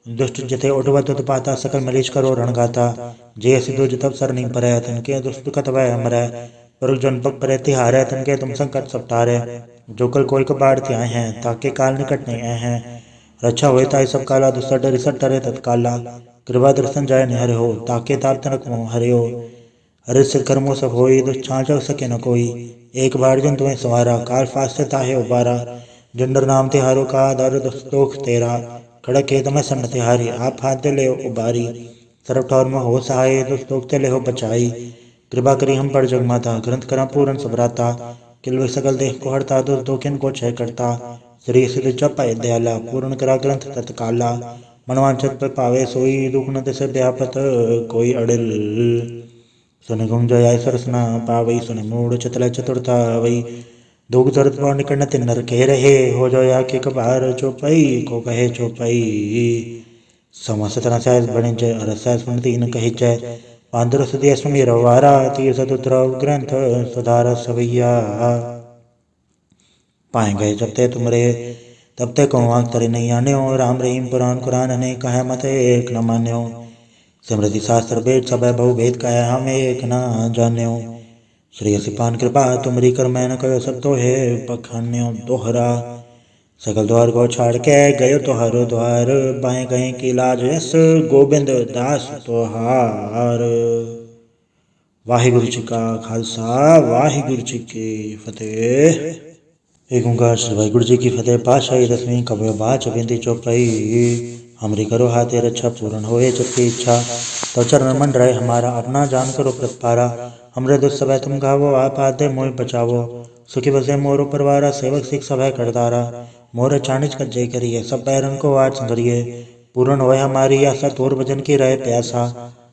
दुष्ट जथे उठवत उत्पाता, सकल मलेश करो रणगाता। जे सिद्धो जतब सर नहीं परै, तिनके दुष्ट कत वह हमरै। पर जन पग परै तिहारै, तिनके तुम संकट सब टारै। जो कल कोई कबाड़ त्याय हैं, ताके काल निकट नहीं आए हैं। रक्षा होए ताई सब काला, दुसर डर रिसट टरे तत्काला। कृपा दर्शन जाय निहर हो, ताके ताप तनक मोह हरियो। हरि सिर कर्मो सब होई, दुष्छांच सके न कोई। एक बार जन तुम्हें सवारा, काल फास्ट ताहे उबारा। जंडर नाम तिहारो का, दर दुस्तोख तेरा। खड़क खेत में सन्न तिहारी, आप हाथ दे ले उबारी। सर्व ठौर में हो सहाय, दुस्तोख ते ले हो बचाई। कृपा करी हम पर जग माता, ग्रंथ करा पूरन सबराता। किलवे सकल देह को हरता, दुष दोखिन को क्षय करता। श्री सिद्ध चपाय दयाला, पूर्ण करा ग्रंथ तत्काला। मनवांचत पर पावे सोई, दुख न तिसे व्यापत कोई अड़िल। सुन गुंग जय सरसना पावई, सुन मूड चतल चतुरता वही। दुख जरत पर निकट तिन नर कह रहे, हो जया के कबार चौपाई को कहे चौपाई। समस्त रसायस बणि जय, रसायस बण तीन कही जय। पांदर सुदिय सुमी रवारा, तीर सतुत्र ग्रंथ सुधार सवैया। पाए गए जब ते तुमरे, तब ते कौन आंख तरे नहीं आन्यो। राम रहीम पुराण कुरान ने कहे मत एक न मान्यो। स्मृति शास्त्र वेद सब बहु भेद कहे, हम एक न जान्यो। श्री सिपान कृपा तुमरी कर, मैं न कहो सब तो है पखान्यो दोहरा। सकल द्वार को छाड़ के गयो तोहारो द्वार, बाएं गए की लाज यस गोबिंद दास तोहार। वाहिगुरु जी का खालसा, वाहिगुरु जी की फतेह। एक ओंकार श्री वाहिगुरु जी की फतेह। पातशाही दसवीं कबीर बाच बिंदी चौपाई। हमरी करो हाथे रक्षा, पूर्ण होए जबकि इच्छा। तो चरण मन रहे हमारा, अपना जान करो प्रतिपारा। हमरे दुष्ट सब तुम गावो, आप आदे मोहि बचावो। सुखी बसे मोरो परवारा, सेवक सिख सब है करतारा। मोर चाणिज कज्जय करिए, सब बैरन को आज संगरिए। पूर्ण होए हमारी आशा, तोर भजन की रहे प्यासा।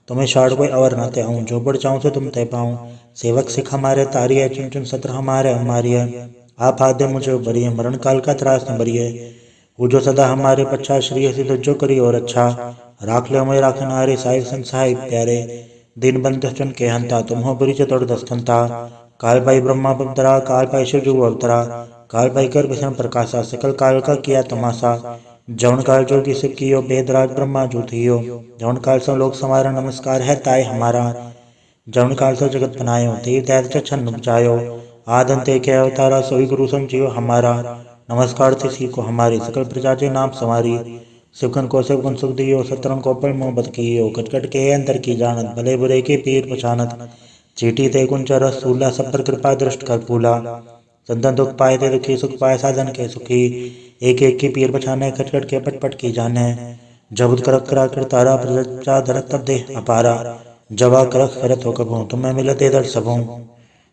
तुम्हें शाड़ कोई अवर न त्याऊं, जो बढ़ चाहूं सो तुम तय पाऊं। सेवक सिख हमारे तारिय, चुन चुन सत्र हमारे हमारिय। आप आद्य मुझे उबरिए, मरण काल का त्रास न बरिए। पूजो सदा हमारे पच्छा, श्री सिद्ध जो करी और अच्छा। राख ले मैं राखन हारे, साहिब संसाय प्यारे। दिन बंद चुन के हंता, तुम हो बुरी चतुर दस्तंता। काल पाई ब्रह्मा बदरा, काल पाई शिव जो अवतरा। काल पाई कर विषम प्रकाशा, सकल काल का किया तमाशा। जौन काल जोगी शिव कियो, वेदराज ब्रह्मा जो थियो। जौन काल सब लोग समारा, नमस्कार है ताय हमारा। जौन काल सब जगत बनायो, तीर दैत्य छन्न बचायो। आदंते के अवतारा, सोई गुरु समझियो हमारा। नमस्कार तिसी को हमारी, सकल प्रजा जे नाम सवारी। शिवकन को शिव गुण सुख दियो, सत्रन को पल मोह बत कियो। कटकट के अंतर की जानत, भले बुरे के पीर पछानत। चीटी ते कुंचर सूला, सब पर कृपा दृष्ट कर फूला। संतन दुख पाए ते दुखी, सुख पाए साधन के सुखी। एक एक की पीर पछाने, खटखट के पट पट की जाने। जब करक करा कर तारा, प्रजा धरत तब दे अपारा। जवा करक करत हो कभू, तुम्हें मिलते दर सबों।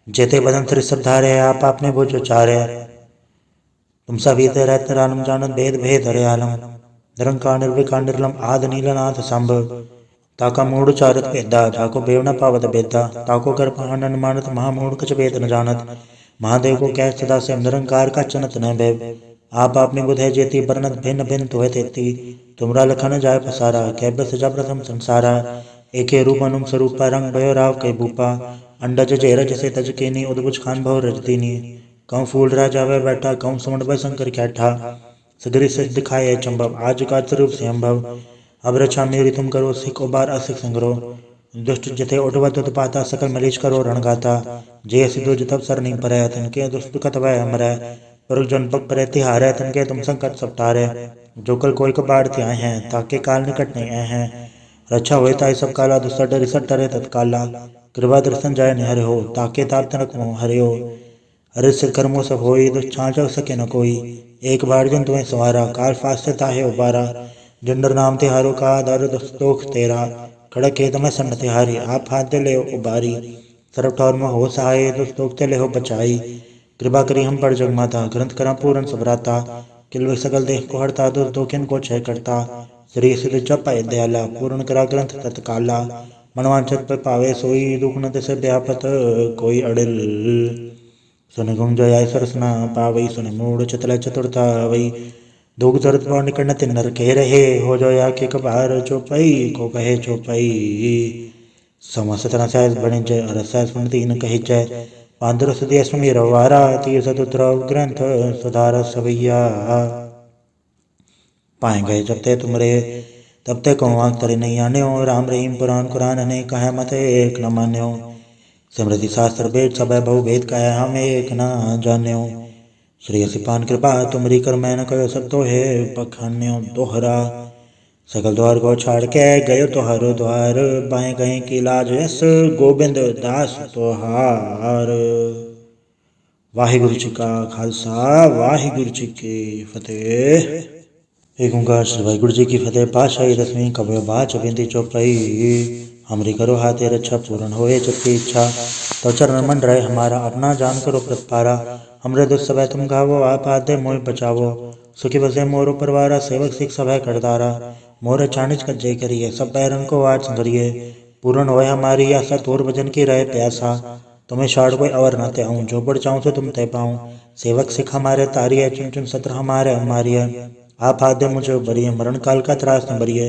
जेते बदन तिर सब धारे, आप आपने बुझ उचारे। तुम सभी ते रहते रानम जानत, भेद भेद हरे आलम। निरंकार निर्विकार निर्लम, आद नीलनाथ संभ। ताका मूढ़ चारत भेदा, जाको बेव न पावत बेदा। ताको कर पहानन मानत, महामूढ़ कछ भेद न जानत। महादेव को कह सदा से, निरंकार का चनत न भय। आप आपने बुध है जेती, बरनत भिन्न भिन्न तुहे तेती। तुमरा लखन जाय पसारा, कैब सजा प्रथम संसारा। एके रूप अनुम स्वरूपा, रंग भयो राव के भूपा। अंडज जेरज से तज केनी, उद्भुज खान भव रजतीनी। कौं फूल राजा वह बैठा, कौं सुमण भय शंकर कैठा। सगरी सच दिखाए चंबव, आज का स्वरूप से अम्भव। अब रक्षा मेरी तुम करो, सिख उबार असिख संग्रो। दुष्ट जथे उठवत उत्पाता, सकल मलेश करो रणगाता। जे सिद्धो जतब सर नहीं परै, तिनके दुष्ट कत वह हमरै। पर जन पग परै तिहारै, तिनके तुम संकट सब टारै। जो कल कोई कबाड़ त्याय हैं, ताके काल निकट नहीं आए हैं। रक्षा होए ताई सब काला, दुसर डर रिसट टरे तत्काला। कृपा दर्शन जाय निहर हो, ताके ताप तनक मोह हरियो। हरि सिर कर्मो सब होई, दुष्छांच सके न कोई। एक बार जन तुम्हें सवारा, काल फास्ट ताहे उबारा। जंडर नाम तिहारो का, दर दुस्तोख तेरा। खड़क खेत में सन्न तिहारी, आप हाथ दे ले उबारी। सर्व ठौर में हो सहाय, दुस्तोख ते ले हो बचाई। कृपा करी हम पर जग माता, ग्रंथ करा पूरन सबराता। किलवे सकल देह को हरता, दुष दोखिन को क्षय करता। श्री सिद्ध चपाय दयाला, पूर्ण करा ग्रंथ तत्काला। मनवांचत पर पावे सोई, दुख न तिसे व्यापत कोई अड़िल। सुन गुंग जय सरसना पावई, सुन मूढ़ चतल चतुरता वही। दुख जरत पर निकट तिन नर कह रहे, हो जया के कबार चौपाई को कहे चौपाई। समस्तनसाय बणिजय अरसाय स्मृतिन कहिजय पांदुरसुदि रवारा तीसतुत्र ग्रंथ सुधार सवैया पाए गए जब ते तुमरे तब ते कौवाक तरे नहीं आने हो राम रहीम पुराण कुरान अनेक कहे मत एक न मान्यो स्मृति शास्त्र वेद सब बहु भेद कहे हम एक न जान्यो श्री सिपान कृपा तुमरी कर मैं न कहो सब तो है पखान्यो दोहरा सकल द्वार को छाड़ के गयो तो हर द्वार बाएं गए की लाज यस गोबिंद दास तोहार। वाहिगुरु जी का खालसा वाहिगुरु जी की फतेह। एक ओंकार श्री वाहिगुरु जी की फतेह। पातशाही दसवीं कबीर बाच बिंदी चौपाई हमरी करो हाथे रक्षा पूर्ण होए जबकि इच्छा तो चरण मन रहे हमारा अपना जान करो प्रतपारा हमरे दुष्ट सब तुम गावो आप आदे मोह बचावो सुखी बसे मोरो परवारा सेवक सिख सब करदारा मोर चाणिज कज्जे करिए सब बैरन को वाट संगरिए पूर्ण होए हमारी आशा तोर भजन की रहे प्यासा तुम्हें शाड़ कोई अवर न ते आऊँ जो बढ़ चाहूँ तो तुम ते पाऊँ सेवक सिख हमारे तारिये चुन चुन सत्र हमारे हमारिय आप आदे मुझे बरिए मरण काल का त्रास न बरिए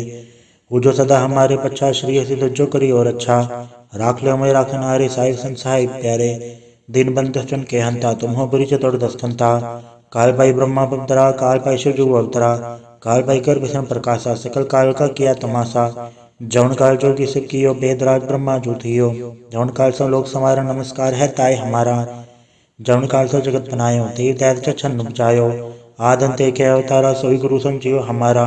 वो जो सदा हमारे पच्छा श्री सिद्ध जो करी और अच्छा राख ले हमें राखन हारे साहिब संसाई प्यारे दिन बंद चुन के हंता तुम हो बुरी चतुर दस्कंता काल पाई ब्रह्मा पवतरा काल पाई शिव जो अवतरा काल पाई कर विषम प्रकाशा सकल काल का किया तमाशा जौन काल जोगी सिख कियो बेदराज ब्रह्मा जो थियो जौन काल से लोक समारा नमस्कार है ताय हमारा जौन काल से जगत बनायो तीर दैत छन उपजायो आदंते के अवतारा सोई गुरु संजीव हमारा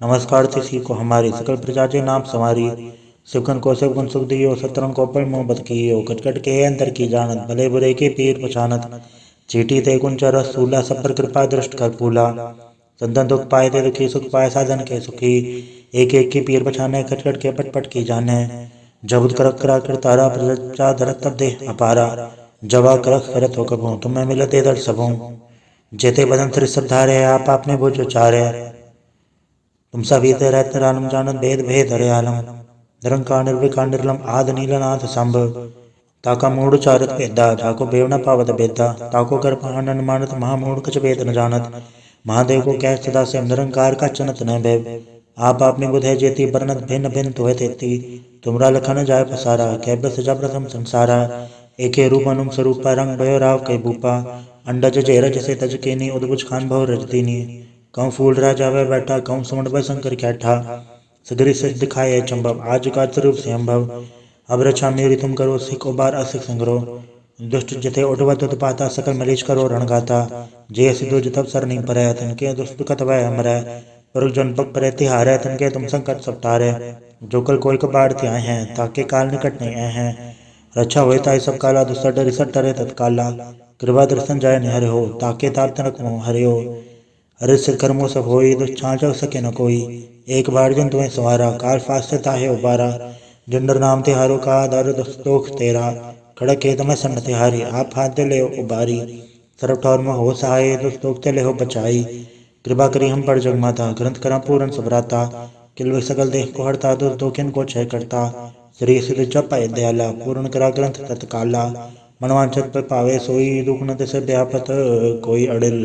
नमस्कार तिसी को हमारी सकल प्रजा जे नाम समारी शिवकन को शिवगुण सुख दियो सत्रन को पर मोह बद कियो कटकट के अंतर की जानत भले बुरे के पीर पछानत चीटी ते कुंच रस सूला सब पर कृपा दृष्ट कर पूला संतन दुख पाए ते दुखी सुख पाए साधन के सुखी एक एक की पीर पछाने कटकट के पट की जाने जबुत करक करा कर तारा प्रजा धरत तब दे अपारा जवा करक करत हो कबू तुम्हें मिलते दर सबों जेते बदन श्री सब धारे आप आपने बोझ चारे तुम सभी रहते रानम जानत भेद भेद हरे आलम निरंकार निर्विकार निर्लम आद नीलनाथ संभ ताका मूड चारत भेदा ताको बेव न पावत भेदा ताको कर पानन मानत महामूड कछ भेद न जानत महादेव को कह सदा से निरंकार का चनत न भैव आप आपने बुधे जेती बरनत भिन्न भिन्न तुहे तेती तुमरा लखन जाय पसारा कैब सजा प्रथम संसारा एके रूप अनुम स्वरूपा रंग भयो राव के भूपा अंडज जेरज से तज केनी उद्भुज खान भव रजदीनी कौं फूल राजा वह बैठा कौं सुमण भय शंकर कैठा सगरी सच दिखाए चंबव आज का स्वरूप से अम्भव अब रक्षा मेरी तुम करो सिख उबार असिख संग्रो दुष्ट जथे उठवत उत्पाता सकल मलीच करो रणगाता जे सिद्धो जतब सर नहीं परै तनके दुष्ट कत वह हमरै पर जन पग परे तिहारै तनके तुम संकट सब टारे जो कल कोई कबाड़ त्याए हैं ताके काल निकट नहीं आए हैं रक्षा हुए ताई सब काला दुष्ट डर सट टरे तत्काला कृपा दर्शन जाय निहर हो ताके ताप तनक हरे हो हरे सिर कर्मों सब होई दुष्छांच सके न कोई एक बार जन तुम्हें सवारा काल फास्ट ताहे उबारा जंडर नाम तिहारो का दर दुस्तोख तेरा खड़क के तमें सन्न तिहारी आप हाथ ले उबारी सर्व ठौर में हो सहाय दुस्तोख ते ले हो बचाई कृपा करी हम पर जग माता ग्रंथ करा पूरन सबराता किलवे सकल देह को हरता दुर्दोखिन को क्षय करता श्री सिद्ध जप दयाला पूर्ण करा ग्रंथ तत्काला मनवांचत पर पावे सोई दुख न तिसे व्यापत कोई अड़िल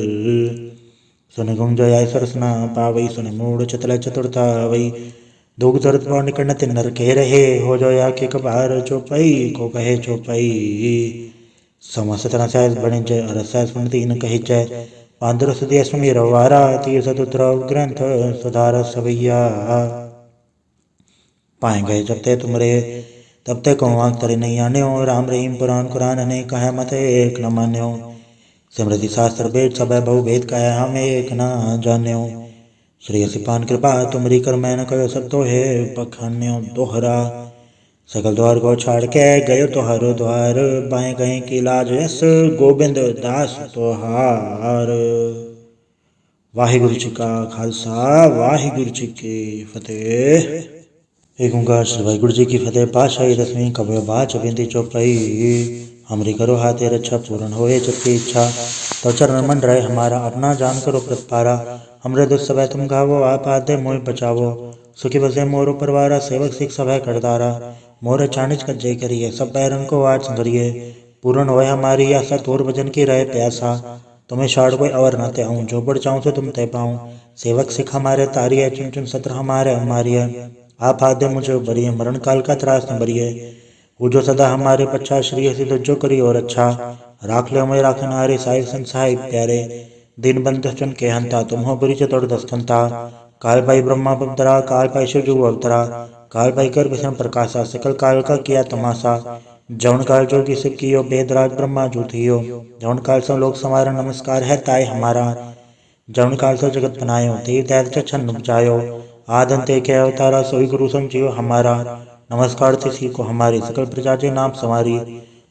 सुन गुम जय सरसना पावई सुन मूड चतल चतुरता वही दुख दर्द पाव निकट तिन नर कह रहे हो जाया के कबार चौपाई को कहे चौपाई समस्त रसाय बने जय रसाय स्मृति न कही जय पांदुरसुदि रवारा तीसतुत्र ग्रंथ सुधार सवैया पाए गए जब ते तुमरे तब ते कौवाक तरे नहीं आने हो राम रहीम पुराण कुरान अनेक कहे मत एक न मान्यो स्मृति शास्त्र वेद सब बहु भेद कहे हम एक न जान्यो श्री सिपान कृपा तुमरी कर मैं न कहो सब तो है पखान्यो दोहरा सकल द्वार को छाड़ के गयो तो हर द्वार बाएं गए की लाज यस गोबिंद दास तोहार। वाहिगुरु जी का खालसा वाहिगुरु जी की फतेह। एक ओंकार श्री वाहिगुरु जी की फतेह। पातशाही दसवीं कबीर बाच बिंदी चौपाई हमरी करो हाथे रक्षा पूर्ण होए जबकि इच्छा तो चरण मन रहे हमारा अपना जान करो प्रतपारा हमरे दुष्ट सब तुम गावो आप आदे मोह बचावो सुखी बसे मोरो परवारा सेवक सिख सब करदारा मोर चाणिज कज्जे करिए सब बैरन को वाट संगरिए पूर्ण होए हमारी आशा तोर भजन की रहे प्यासा तुम्हें शाड़ कोई अवर न ते आऊँ जो बढ़ चाहूँ तो तुम ते पाऊँ सेवक सिख हमारे तारिये चुन चुन सत्र हमारे हमारिय आप आदे मुझे बरिए मरण काल का त्रास न बरिए वो जो सदा हमारे पच्छा श्री हसी जो करी और अच्छा राख ले मैं राखन हारे साहिब संसाई प्यारे दिन बंद चन के हंता तुम हो बुरी चतुर दस्तंता काल पाई ब्रह्मा पवतरा काल पाई शिव जो अवतरा काल पाई कर विषम प्रकाशा सकल काल का किया तमाशा जौन काल जो की सिख कियो बेदराज ब्रह्मा जो थियो जौन काल सो लोक समारा नमस्कार है ताय हमारा जौन काल सो जगत बनायो तीर दैत छन्न बचायो आदंते के अवतारा सोई गुरु समझियो हमारा नमस्कार तिसी को हमारी सकल प्रजा जे नाम समारी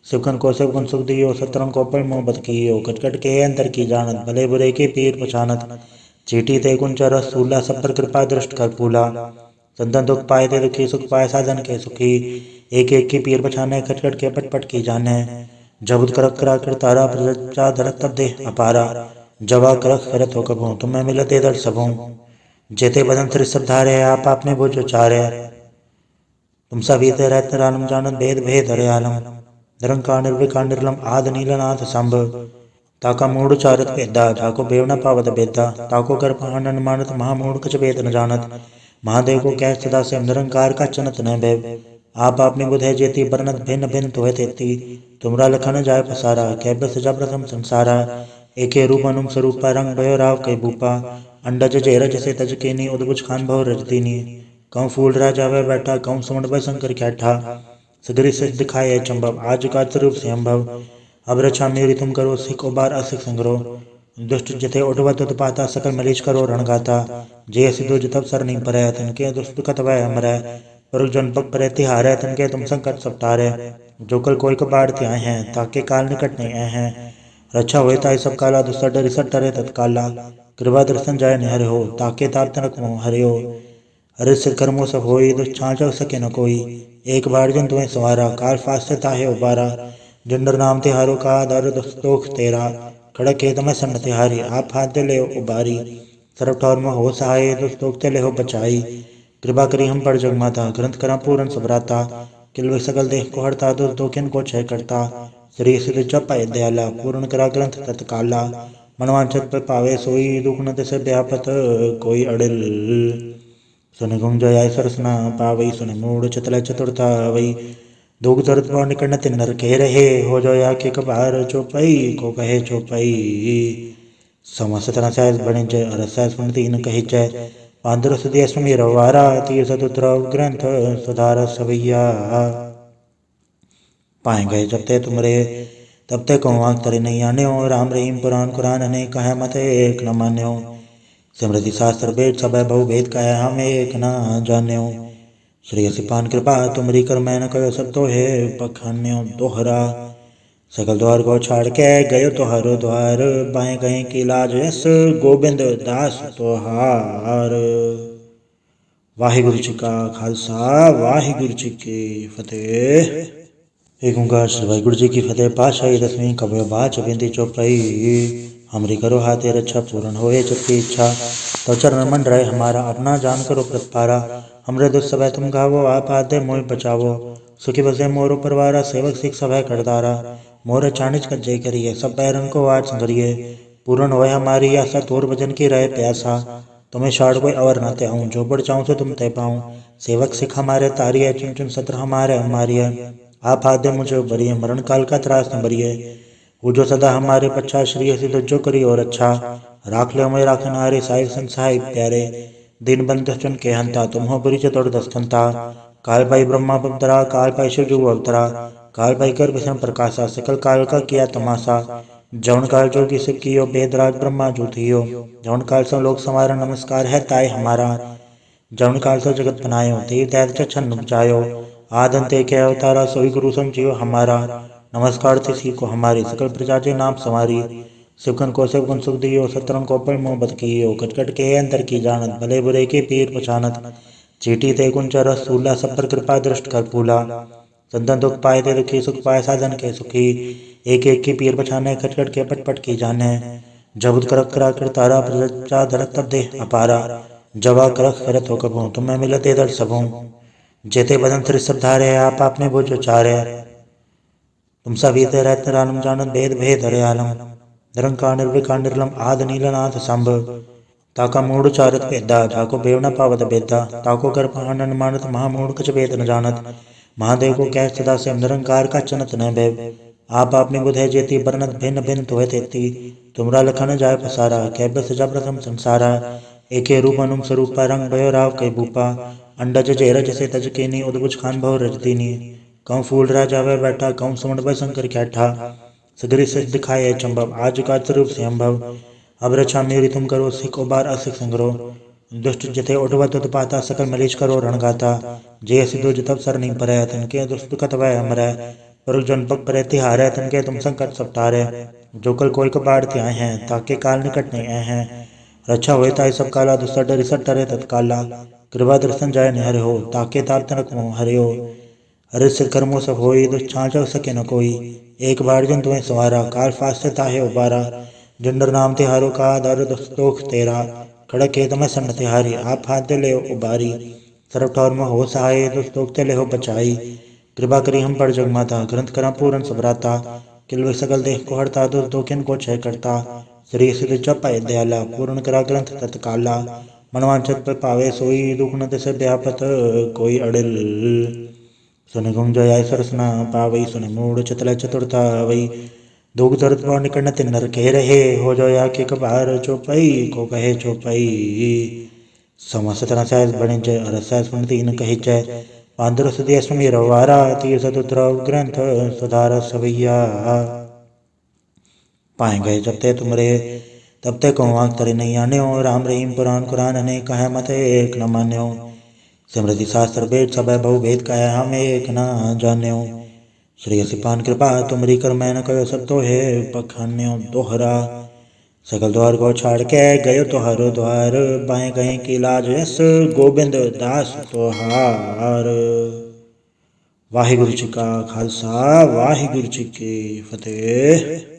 शिवकन को शिवगुण सुख दियो सतरन को पल मोहब्बत कियो कटकट के अंतर की जानत भले बुरे के पीर पछानत चीटी ते कुंचर सूला सब पर कृपा दृष्ट कर फूला संतन दुख पाए ते दुखी सुख पाए साधन के सुखी एक एक की पीर पछाने खटखट के पट की जाने जबुत करक करा कर तारा प्रजा धरत तब दे अपारा जवा करक करत हो कबू तुम्हें मिलते दर सबों जेते बदन त्रि सब धारे आप आपने बोझ चारे तुम सभी ते रहते रानम जानत भेद भेद हरे आलम निरंकार निर्विकार निर्लम आद नीलनाथ संभ ताका मूढ़ चारत भेदा जाको बेव न पावत बेदा ताको कर पानन मानत महामूढ़ कछ भेद न जानत महादेव को कह सदा से निरंकार का चनत न भय आप आपने बुधे जेती बरनत भिन्न भिन्न तुहे तेती तुमरा लखन जाय पसारा कह बस जब प्रथम संसारा एके रूप अनुम स्वरूपा रंग भयो राव कई भूपा अंडज जेरज से तज केनी उदबुज खान भव रजतीनी कौं फूल राजा वह बैठा कौं सुमण भय शंकर कैठा सगरी से दिखाए चंबव आज का स्वरूप से अम्भव अब रक्षा मेरी तुम करो सिख उबार असिख संग्रो दुष्ट जथे उठवत उत्पाता सकल मलीच करो रणगाता जे सिद्धो जतब सर नहीं पर तनके दुष्ट कत वह अमर पर जन पग पर तिहार तनके तुम संकट सब तारे जो कल कोई कबाड़ त्याए हैं ताके काल निकट नहीं आए हैं रक्षा हुए ताई सब काला दुस्तर डरी सट टरे तत्काला कृपा दर्शन जाय निहर हो ताके ताप तनक मोह हरे हो अरे सिर कर्मो सब होई दुष्छांच सके न कोई एक बार जन तुम्हें सवारा काल फास्ट ताहे उबारा जंडर नाम तिहारो का दर दुस्तोख तेरा खड़क के तम सन्न तिहारी आप हाथ दे ले उबारी सरब ठौर में हो सहाय दुस्तोख ते ले हो बचाई कृपा करी हम पर जगमाता ग्रंथ करा पूरन सबराता किल सकल देह को हरता दुर्दोखिन को क्षय करता श्री सिद्ध जपाय दयाला पूर्ण करा ग्रंथ तत्काला मनवांचत पर पावे सोई दुख न से व्यापत कोई अड़िल सुन गुंग जय सरसना पावई सुन मूढ़ चतल चतुरता वही दुख दर्द पौ निकट न तिन्नर कह रहे हो जाया के कबार चौपाई को कहे चौपाई समस्त सहज बने जय अरसहज स्मृति न कहे जय पांदर सुदिया सुमी रवारा तीर सतुत्र ग्रंथ सुधार सवैया पाए गए जब ते तुमरे तब ते कहूँ आँख तरे नहीं आने हो राम रहीम पुराण कुरान ने कहा मत एक न मान्यो स्मृति शास्त्र भेद सब बहु भेद कहा हम एक न जान्यो श्री सिपान कृपा तुमरी कर मैं न कहो सब तो है पखान्यो दोहरा सकल द्वार को छाड़ के गयो तो हरो द्वार बाएं गए की लाज यस गोबिंद दास तोहार वाहिगुरु जी का खालसा वाहिगुरु जी की फतेह। एक ओंकार श्री वाहिगुरु जी की फतेह। पातशाही दसवीं कबयो बाच बिंदी चौपाई हमरी करो हाथे रक्षा पूर्ण होए चुकी इच्छा तो चरण मन रहे हमारा अपना जान करो प्रतपारा हमरे दुख सब तुम गावो आप आदे मोह बचावो सुखी बसे मोरो परवारा सेवक सिख सब करदारा मोर चाणिज कज्जे करिए सब पैरन को आज संगरिए पूर्ण होए हमारी आशा तोर भजन की रहे प्यासा तुम्हें छाड़ कोई अवर नाते आऊँ जो बढ़ चाहूँ तो तुम तय पाऊँ सेवक सिख हमारे तारिये चुन चुन सत्र हमारे हमारिये आप आदे मुझे बरिए मरण काल का त्रास न बरिए वो जो सदा हमारे पच्छा श्री हसी जो करी और अच्छा राख ले मैं राखन हारे साहिब संसाई प्यारे दिन बंद चुन के हंता तुम हो बुरी चतुर दस्तंता काल पाई ब्रह्मा पवतरा काल पाई शिव जो अवतरा काल पाई कर विषम प्रकाशा सकल काल का किया तमाशा जौन काल जो की सिख कियो बेदराज ब्रह्मा जो थियो जौन काल सो लोक समारा नमस्कार है ताय हमारा जौन काल सो जगत बनायो तीर दैत छन्न बचायो आदंते के अवतारा सोई गुरु समझियो हमारा नमस्कार तिसी को हमारी सकल प्रजा जे नाम समारी शिवकन को शिवगुण सुख दियो सतरन को पल मोहब्बत कियो कटकट के अंतर की जानत भले बुरे के पीर पछानत चीटी ते कुंचर सूला सब पर कृपा दृष्ट कर फूला संतन दुख पाए ते दुखी सुख पाए साधन के सुखी एक एक की पीर पछाने खटखट के पट की जाने जबुत करक करा कर तारा प्रजा धरत तब दे अपारा जवा करक करत हो कबू तुम्हें मिलते दर सबों जेते बदन त्रि सब धारे आप आपने बोझ चारे तुम सभी ते रहते रानम जानत भेद भेद हरे आलम निरंकार निर्विकार निर्लम आद नीलनाथ संभ ताका मूढ़ चारत भेदा जाको बेव न पावत बेदा ताको कर पानन मानत महामूढ़ कछ भेद न जानत महादेव को कह सदा से निरंकार का चनत न भय। आप अपनी बुध है जेती बरनत भिन्न भिन्न तो है तेती। तुमरा लखन जाय पसारा कैब सजा प्रथम संसारा। एके रूप अनुम स्वरूपा रंग भयो राव कै भूपा। अंडज जेरज से तज केनी उदबुज खान भव रज दीनी। कौं फूल राजा वह बैठा कौं सुमन भय शंकर कैठा। सगरी सच दिखाए चंबव आज का स्वरूप से अम्भव। अब रक्षा मेरी तुम करो सिख उबार असिख संग्रो। दुष्ट जथे उठवत उत्पाता सकल मलीच करो रणगाता। जे सिद्धो जतब सर नहीं परै तनके दुष्ट दुखत वह हमरै। पर जन पग परे तिहारै तनके तुम संकट सब टारै। जो कल कोई कबाड़ त्याय हैं ताके काल निकट नहीं आए हैं। रक्षा होए ताई सब काला दुस्तर डरि सट टरे तत्काला। कृपा दर्शन जाय निहर हो ताके ताप तनक मोह हरियो। अरे सिर कर्मो सब होई दुष्ट छाँच सके न कोई। एक बार जन तुम्हें सवारा काल फास्ट ताहे उबारा। जंडर नाम तिहारो का दर दुस्तोख तेरा। खड़क के तमय सन्न तिहारी आप हाथ ले उबारी। सरब ठौर में हो सहाय दुस्तोख ते ले हो बचाई। कृपा करी हम पर जगमाता ग्रंथ करा पूरन सबराता। किल सकल देह को हरता दुर्दोखिन को क्षय करता। श्री सिद्ध चपाय दयाला पूर्ण करा ग्रंथ तत्काला। मनवांचत पर पावे सोई दुख न तिस व्यापत कोई अड़िल। सुन गुम जय सरसना पावई सुन मूड चतल चतुरता वही। दुख दर्द पौ निकट तिन नर कह रहे हो जोया के कबार चौपाई को कहे चौपाई। समस्त रसायस बने जय रसायस सुनती न कही जय। पांदर सुदिया सुमी रवारा तीर सतुत्र ग्रंथ सुधार सवैया। पाए गए जब ते तुमरे तब ते को वाक तरे नहीं आने हो। राम रहीम पुराण कुरान ने कहा मत एक न मान्यो। स्मृति शास्त्र वेद सब बहु भेद कह हम एक न जान्यो। श्री सिपान कृपा तुमरी कर मैंने कहो सब तो है पखान्यो दोहरा। सकल द्वार को छाड़ के गयो तो हरो द्वार। बाएं गए की लाज यस गोबिंद दास तोहार। वाहिगुरु जी का खालसा वाहिगुरु जी की फतेह।